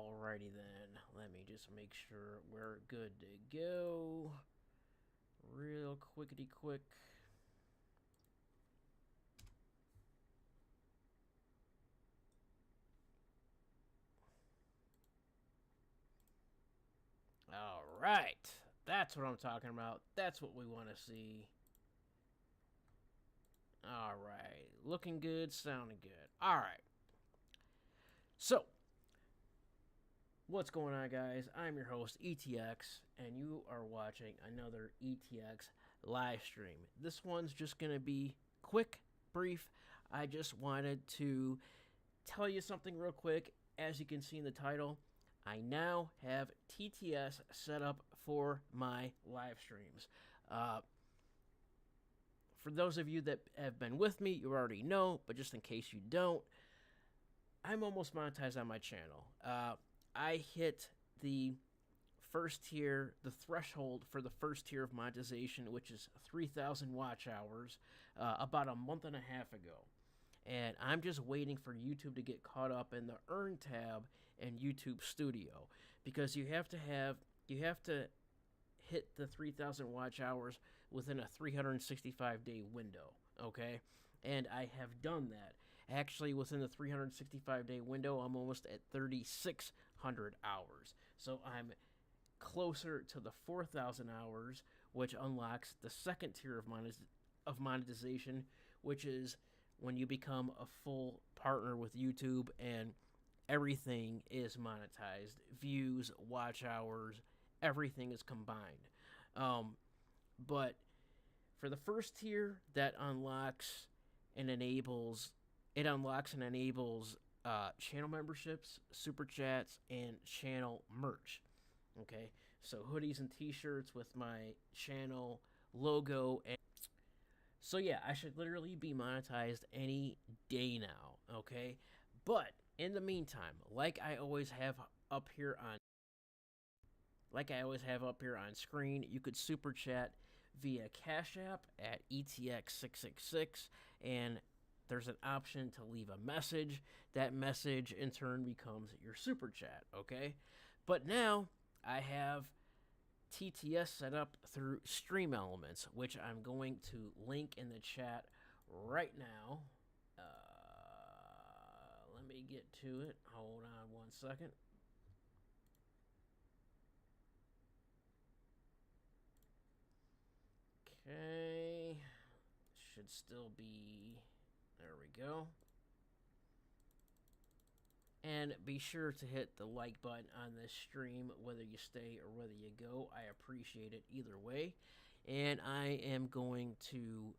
Alrighty then, let me just make sure we're good to go. Real quickity quick. Alright, that's what I'm talking about. That's what we want to see. Alright, looking good, sounding good. Alright, so what's going on, guys? I'm your host, ETX, and you are watching another ETX live stream. This one's just going to be quick, brief. I just wanted to tell you something real quick. As you can see in the title, I now have TTS set up for my live streams. For those of you that have been with me, you already know, but just in case you don't, I'm almost monetized on my channel. I hit the first tier, the threshold for the first tier of monetization, which is 3,000 watch hours, about a month and a half ago. And I'm just waiting for YouTube to get caught up in the Earn tab in YouTube Studio, because you have to hit the 3,000 watch hours within a 365-day window, okay? And I have done that. Actually, within the 365-day window, I'm almost at 3,600 hours. So I'm closer to the 4,000 hours, which unlocks the second tier of monetization, which is when you become a full partner with YouTube and everything is monetized. Views, watch hours, everything is combined. But for the first tier, that unlocks and enables channel memberships, super chats, and channel merch. Okay, so hoodies and t-shirts with my channel logo. And so yeah, I should literally be monetized any day now. Okay, but in the meantime, like I always have up here on screen, you could super chat via Cash App at ETX666, and there's an option to leave a message. That message in turn becomes your super chat, okay? But now I have TTS set up through Stream Elements, which I'm going to link in the chat right now. Let me get to it. Hold on one second. Okay, should still be, there we go. And be sure to hit the like button on this stream, whether you stay or whether you go. I appreciate it either way. And I am going to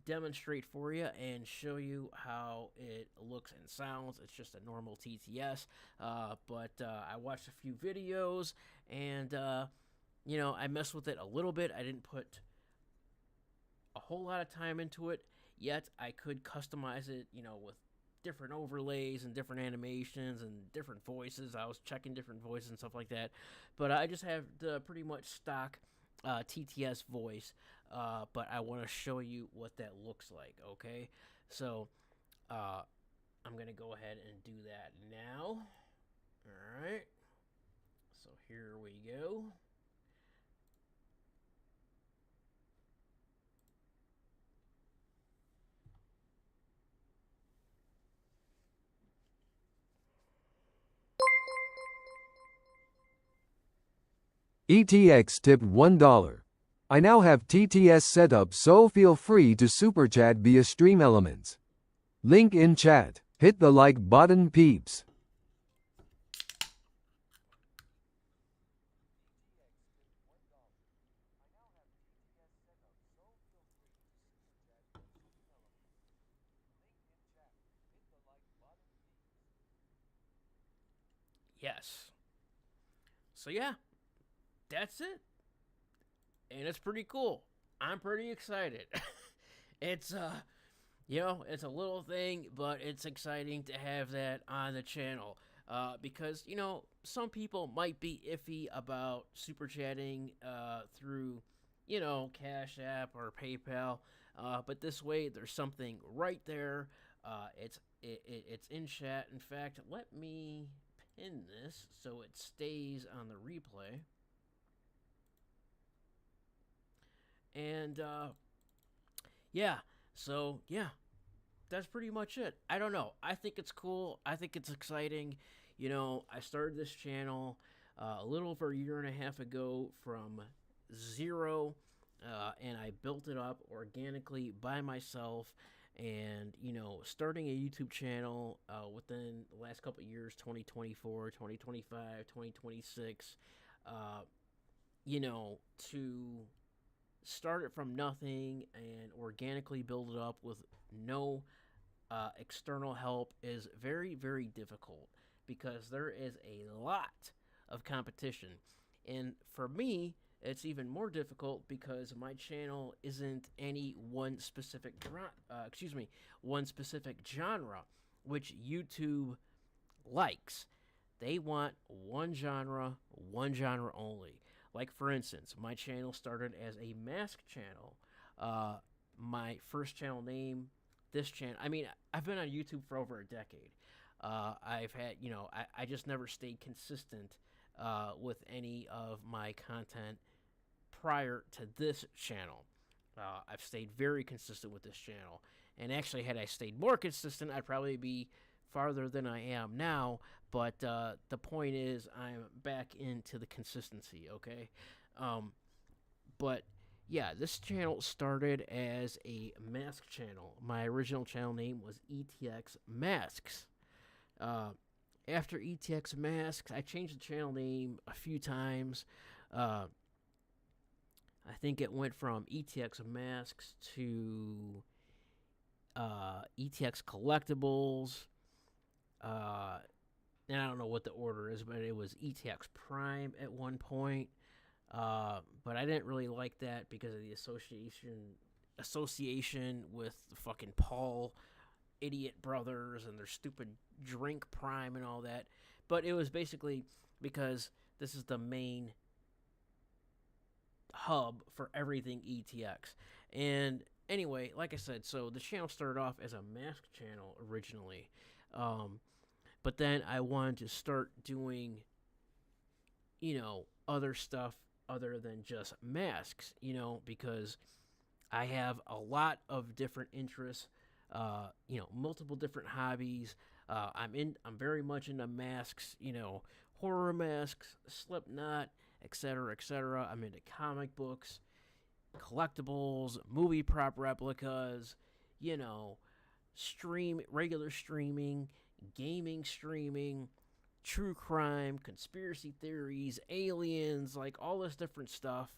demonstrate for you and show you how it looks and sounds. It's just a normal TTS, but I watched a few videos and, I messed with it a little bit. I didn't put a whole lot of time into it, yet I could customize it, with different overlays and different animations and different voices. I was checking different voices and stuff like that, but I just have the pretty much stock TTS voice, but I want to show you what that looks like, okay? So I'm going to go ahead and do that now. All right, so here we go. ETX tipped $1. I now have TTS set up, so feel free to super chat via Stream Elements. Link in chat. Hit the like button, peeps. Yes. So yeah, that's it. And it's pretty cool. I'm pretty excited. It's it's a little thing, but it's exciting to have that on the channel. Because some people might be iffy about super chatting through Cash App or PayPal, but this way there's something right there. It's in chat. In fact, let me in this so it stays on the replay. And yeah, so yeah, that's pretty much it. I don't know. I think it's cool. I think it's exciting. You know, I started this channel a little over a year and a half ago from zero, and I built it up organically by myself. And, you know, starting a YouTube channel within the last couple of years, 2024, 2025, 2026, you know, to start it from nothing and organically build it up with no external help is very, very difficult because there is a lot of competition. And for me, it's even more difficult because my channel isn't any one specific genre, which YouTube likes. They want one genre only. Like for instance, my channel started as a mask channel. My first channel name, this channel. I mean, I've been on YouTube for over a decade. I've had, you know, I just never stayed consistent with any of my content prior to this channel. I've stayed very consistent with this channel. And actually, had I stayed more consistent, I'd probably be farther than I am now. But the point is, I'm back into the consistency, okay? But yeah, this channel started as a mask channel. My original channel name was ETX Masks. After ETX Masks, I changed the channel name a few times. I think it went from ETX Masks to ETX Collectibles. And I don't know what the order is, but it was ETX Prime at one point. But I didn't really like that because of the association with the fucking Paul idiot brothers and their stupid drink prime and all that. But it was basically because this is the main hub for everything ETX. And anyway, like I said, so the channel started off as a mask channel originally. But then I wanted to start doing, you know, other stuff other than just masks, you know, because I have a lot of different interests, you know, multiple different hobbies. I'm very much into masks, you know, horror masks, Slipknot, etc., etc. I'm into comic books, collectibles, movie prop replicas, you know, regular streaming, gaming streaming, true crime, conspiracy theories, aliens, like all this different stuff.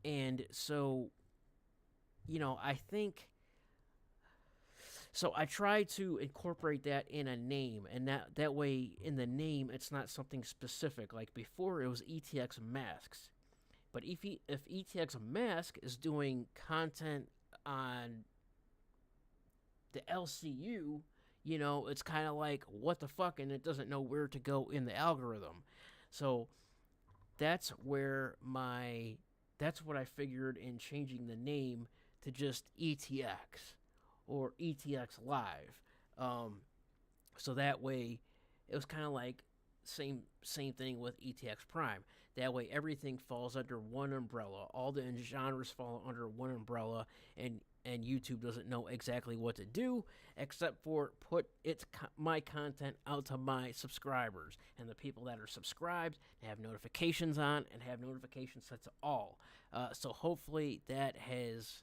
And so, you know, I think so I try to incorporate that in a name, and that way in the name it's not something specific. Like before, it was ETX Masks, but if ETX Mask is doing content on the LCU, you know, it's kind of like what the fuck, and it doesn't know where to go in the algorithm. So that's what I figured in changing the name to just ETX or ETX Live. So that way, it was kind of like same thing with ETX Prime. That way, everything falls under one umbrella. All the genres fall under one umbrella, and YouTube doesn't know exactly what to do except for put my content out to my subscribers, and the people that are subscribed have notifications on and have notifications set to all. So hopefully that has,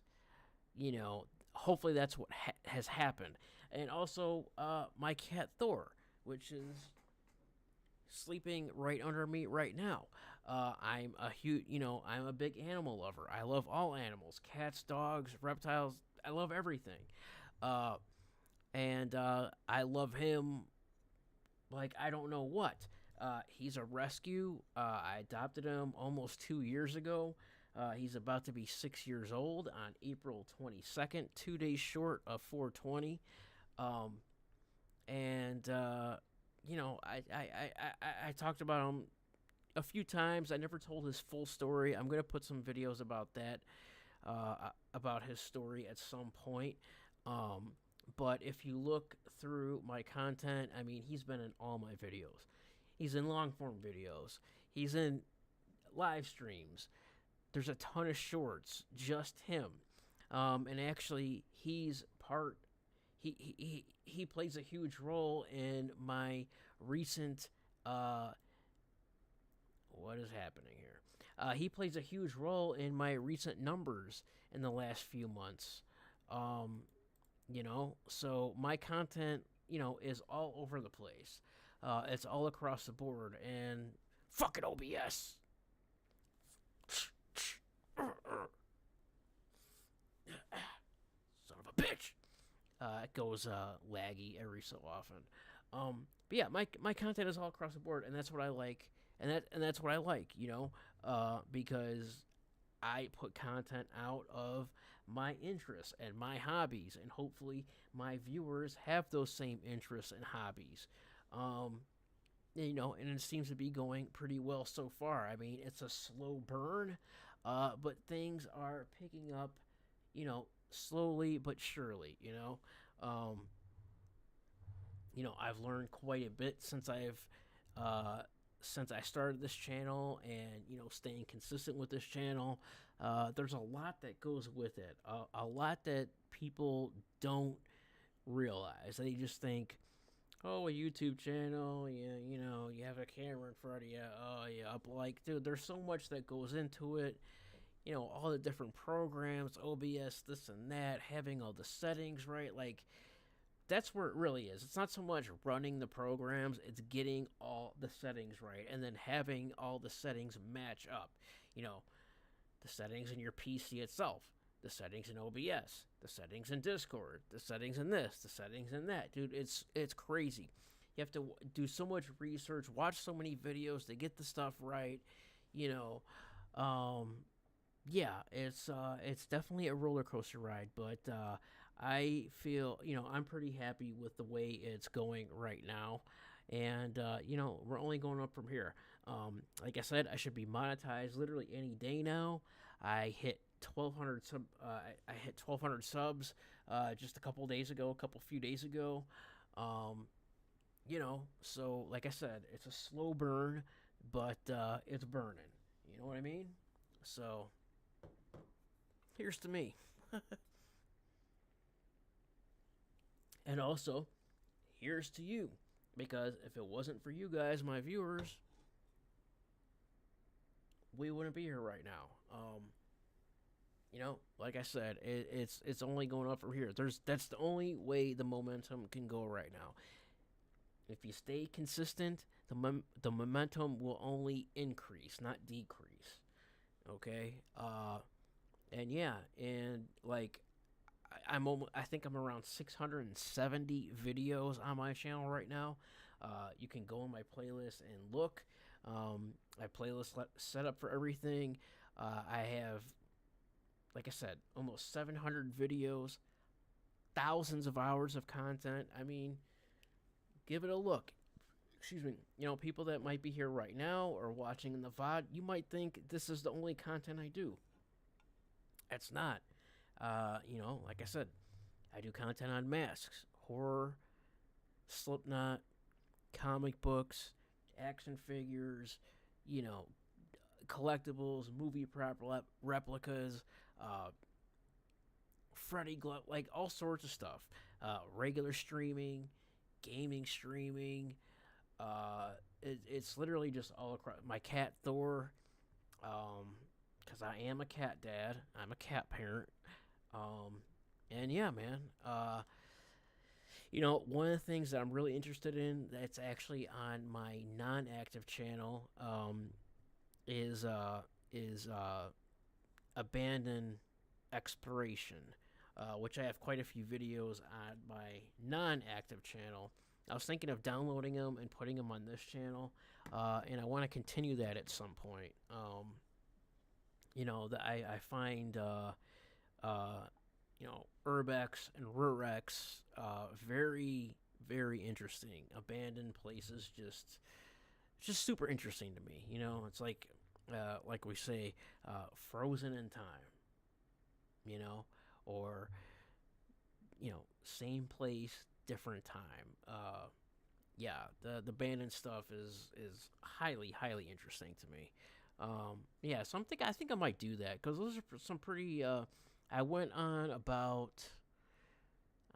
you know, hopefully that's what has happened. And also my cat Thor, which is sleeping right under me right now. I'm a big animal lover. I love all animals, cats, dogs, reptiles. I love everything. And I love him like I don't know what. He's a rescue. I adopted him almost 2 years ago. He's about to be 6 years old on April 22nd, 2 days short of 420. You know, I talked about him a few times. I never told his full story. I'm going to put some videos about that, about his story at some point. But if you look through my content, I mean, he's been in all my videos. He's in long form videos. He's in live streams. There's a ton of shorts, just him. And actually, he's part. He plays a huge role in my recent. What is happening here? He plays a huge role in my recent numbers in the last few months. Um, so my content, is all over the place. It's all across the board, and fucking OBS. Son of a bitch. It goes laggy every so often. But yeah, my content is all across the board, and that's what I like, and that's what I like, because I put content out of my interests and my hobbies, and hopefully my viewers have those same interests and hobbies. Um, and it seems to be going pretty well so far. I mean, it's a slow burn, but things are picking up, slowly but surely. Um, I've learned quite a bit since I started this channel, and staying consistent with this channel. There's a lot that goes with it. A lot that people don't realize. They just think, oh, a YouTube channel, yeah, you have a camera in front of you. Oh, yeah, like, dude, there's so much that goes into it. All the different programs, OBS, this and that, having all the settings right. Like, that's where it really is. It's not so much running the programs, it's getting all the settings right and then having all the settings match up. The settings in your PC itself, the settings in OBS, the settings in Discord, the settings in this, the settings in that. Dude, it's crazy. You have to do so much research, watch so many videos to get the stuff right. You know, yeah, it's definitely a roller coaster ride, but I feel I'm pretty happy with the way it's going right now, and we're only going up from here. Like I said, I should be monetized literally any day now. I hit 1,200 sub. I hit 1,200 subs just a couple few days ago. So like I said, it's a slow burn, but it's burning. You know what I mean? So here's to me. And also, here's to you. Because if it wasn't for you guys, my viewers, we wouldn't be here right now. Like I said, it's only going up from here. That's the only way the momentum can go right now. If you stay consistent, the momentum will only increase, not decrease. Okay? And yeah, and like I think I'm around 670 videos on my channel right now. You can go in my playlist and look. My playlist set up for everything. I have, like I said, almost 700 videos, thousands of hours of content. I mean, give it a look. Excuse me. People that might be here right now or watching in the VOD, you might think this is the only content I do. It's not. Like I said, I do content on masks, horror, Slipknot, comic books, action figures, collectibles, movie replicas, Freddy Glove, like all sorts of stuff. Regular streaming, gaming streaming. It's literally just all across. My cat Thor, because I am a cat dad. I'm a cat parent. And yeah, man. One of the things that I'm really interested in that's actually on my non-active channel is abandoned exploration, which I have quite a few videos on my non-active channel. I was thinking of downloading them and putting them on this channel, and I want to continue that at some point. That I find urbex and rurex very, very interesting. Abandoned places, just super interesting to me. It's like we say, frozen in time. Or same place, different time. Yeah, the abandoned stuff is highly interesting to me. Yeah, so I think I might do that because those are some pretty. I went on about,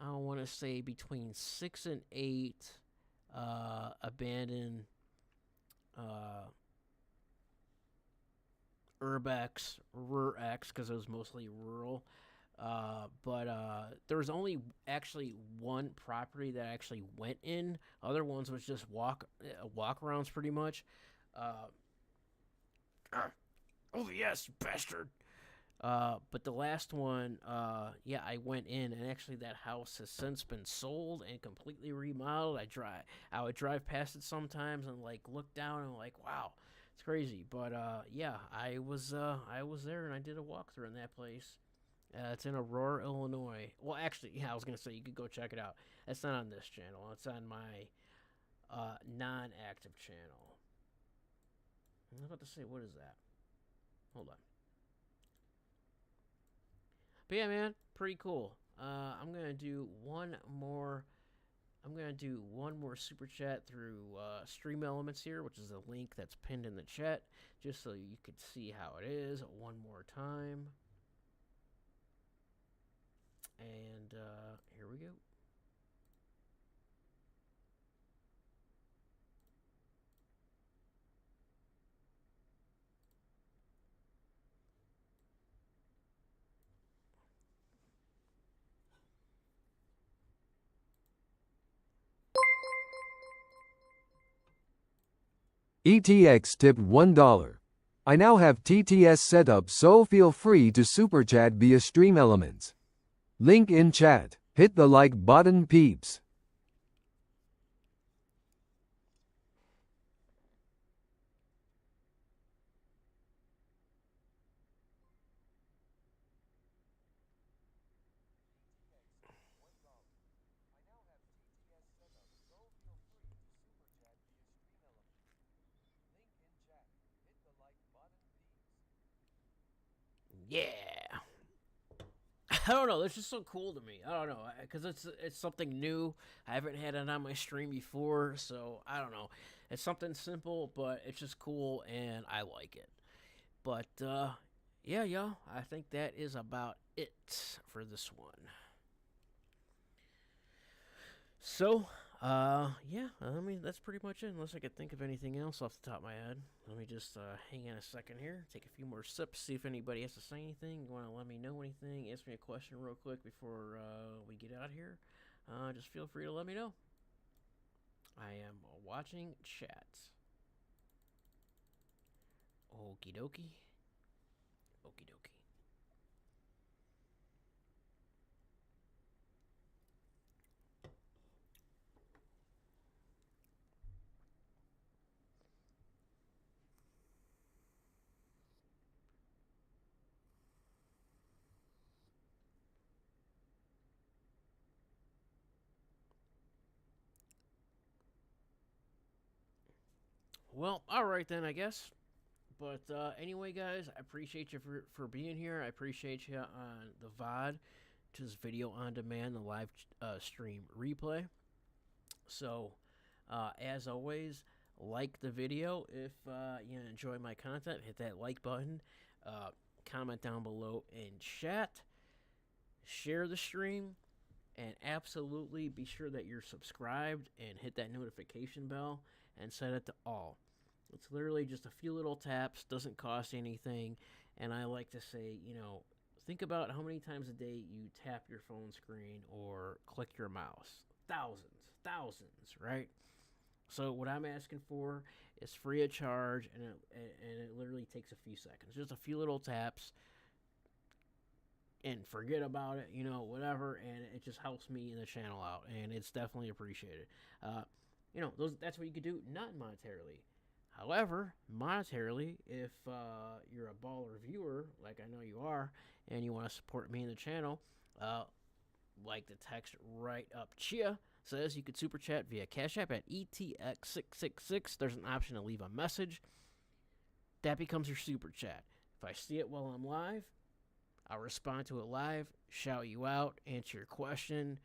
I want to say, between 6 and 8 abandoned uh, urbex, rurx, because it was mostly rural. But there was only actually one property that I actually went in. Other ones was just walk arounds pretty much. Uh, oh yes, you bastard. But the last one, yeah, I went in, and actually that house has since been sold and completely remodeled. I would drive past it sometimes and like look down and like, wow, it's crazy. But yeah, I was there and I did a walkthrough in that place. It's in Aurora, Illinois. Well, actually, yeah, I was gonna say you could go check it out. It's not on this channel. It's on my non-active channel. I was about to say, what is that? Hold on. But yeah, man, pretty cool. I'm gonna do one more. I'm gonna do one more super chat through Stream Elements here, which is a link that's pinned in the chat, just so you could see how it is one more time. And here we go. ETX tip $1. I now have TTS set up, so feel free to super chat via Stream Elements. Link in chat. Hit the like button, peeps. Yeah. I don't know. It's just so cool to me. I don't know because it's something new. I haven't had it on my stream before, so I don't know. It's something simple, but it's just cool, and I like it. But yeah, y'all. I think that is about it for this one. So, yeah. I mean, that's pretty much it. Unless I could think of anything else off the top of my head. Let me just hang on a second here. Take a few more sips. See if anybody has to say anything. You want to let me know anything? Ask me a question real quick before we get out here. Just feel free to let me know. I am watching chat. Okie dokie. Okie dokie. Well, all right then, I guess. But anyway, guys, I appreciate you for being here. I appreciate you on the VOD, which is video on demand, the live stream replay. So, as always, like the video if you enjoy my content. Hit that like button. Uh, Comment down below in chat. Share the stream. And absolutely be sure that you're subscribed and hit that notification bell and set it to all. It's literally just a few little taps, doesn't cost anything. And I like to say, think about how many times a day you tap your phone screen or click your mouse. Thousands, right? So what I'm asking for is free of charge, and it literally takes a few seconds. Just a few little taps, and forget about it, whatever, and it just helps me in the channel out, and it's definitely appreciated. That's what you could do non-monetarily. However, monetarily, if you're a baller viewer, like I know you are, and you want to support me in the channel, like the text right up chia says, you could super chat via Cash App at ETX666. There's an option to leave a message. That becomes your super chat. If I see it while I'm live, I'll respond to it live, shout you out, answer your question,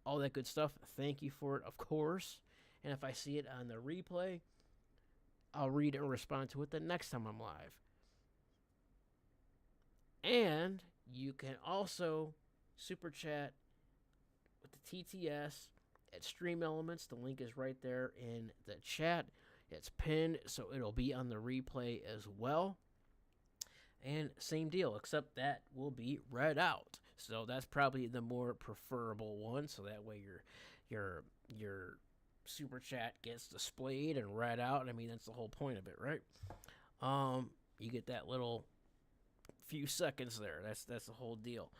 all that good stuff. Thank you for it, of course. And if I see it on the replay, I'll read and respond to it the next time I'm live. And you can also super chat with the TTS at Stream Elements. The link is right there in the chat. It's pinned, so it'll be on the replay as well. And same deal, except that will be read out. So that's probably the more preferable one. So that way your super chat gets displayed and read out. I mean, that's the whole point of it, right? You get that little few seconds there. That's the whole deal.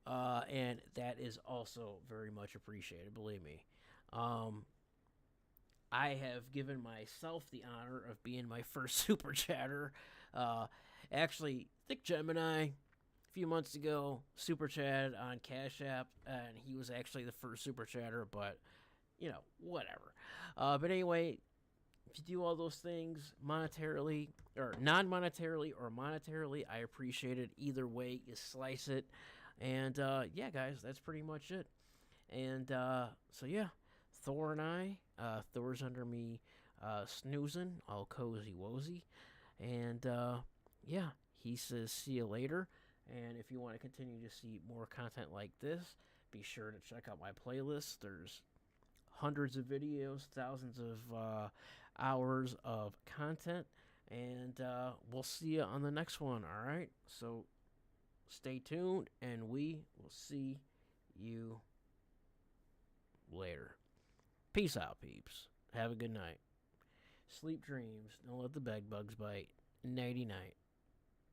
And that is also very much appreciated, believe me. I have given myself the honor of being my first super chatter. Actually, Thick Gemini, a few months ago, super chatted on Cash App, and he was actually the first super chatter, but, you know, whatever. But anyway, if you do all those things monetarily, or non-monetarily, or monetarily, I appreciate it. Either way, you slice it. And, yeah, guys, that's pretty much it. And, so, yeah, Thor and I, Thor's under me snoozing, all cozy-wozy. And, yeah, he says, see you later. And if you want to continue to see more content like this, be sure to check out my playlist. There's hundreds of videos, thousands of hours of content. And we'll see you on the next one, all right? So stay tuned, and we will see you later. Peace out, peeps. Have a good night. Sleep dreams. Don't let the bed bugs bite. Nighty night.